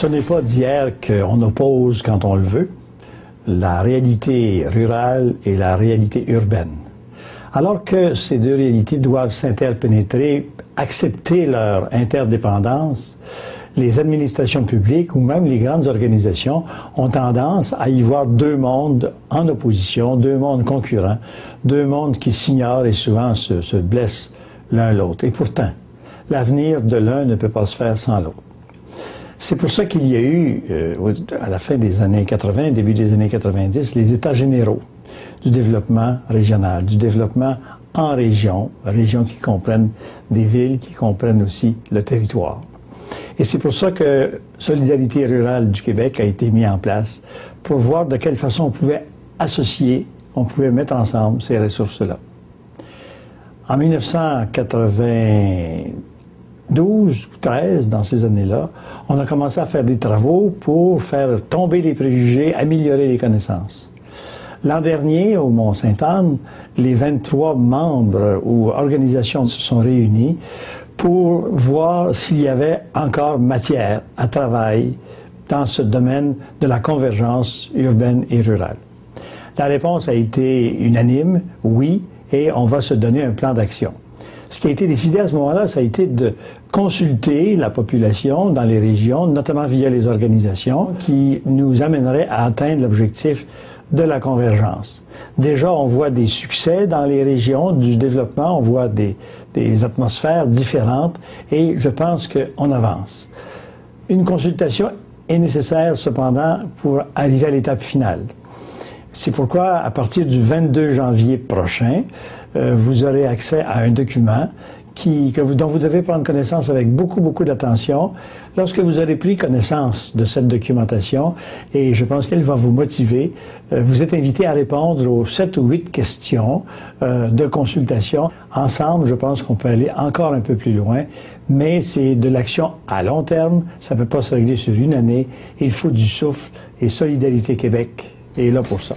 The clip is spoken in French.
Ce n'est pas d'hier qu'on oppose, quand on le veut, la réalité rurale et la réalité urbaine. Alors que ces deux réalités doivent s'interpénétrer, accepter leur interdépendance, les administrations publiques ou même les grandes organisations ont tendance à y voir deux mondes en opposition, deux mondes concurrents, deux mondes qui s'ignorent et souvent se blessent l'un l'autre. Et pourtant, l'avenir de l'un ne peut pas se faire sans l'autre. C'est pour ça qu'il y a eu, à la fin des années 80, début des années 90, les États généraux du développement régional, du développement en région, régions qui comprennent des villes, qui comprennent aussi le territoire. Et c'est pour ça que Solidarité rurale du Québec a été mis en place pour voir de quelle façon on pouvait associer, on pouvait mettre ensemble ces ressources-là. En 1992 ou 13, dans ces années-là, on a commencé à faire des travaux pour faire tomber les préjugés, améliorer les connaissances. L'an dernier, au Mont-Sainte-Anne, les 23 membres ou organisations se sont réunis pour voir s'il y avait encore matière à travail dans ce domaine de la convergence urbaine et rurale. La réponse a été unanime, oui, et on va se donner un plan d'action. Ce qui a été décidé à ce moment-là, ça a été de consulter la population dans les régions, notamment via les organisations, qui nous amèneraient à atteindre l'objectif de la convergence. Déjà, on voit des succès dans les régions du développement, on voit des atmosphères différentes et je pense qu'on avance. Une consultation est nécessaire cependant pour arriver à l'étape finale. C'est pourquoi, à partir du 22 janvier prochain, vous aurez accès à un document dont vous devez prendre connaissance avec beaucoup d'attention. Lorsque vous aurez pris connaissance de cette documentation, et je pense qu'elle va vous motiver, vous êtes invité à répondre aux 7 ou 8 questions de consultation. Ensemble, je pense qu'on peut aller encore un peu plus loin, mais c'est de l'action à long terme, ça ne peut pas se régler sur une année, il faut du souffle, et Solidarité Québec est là pour ça.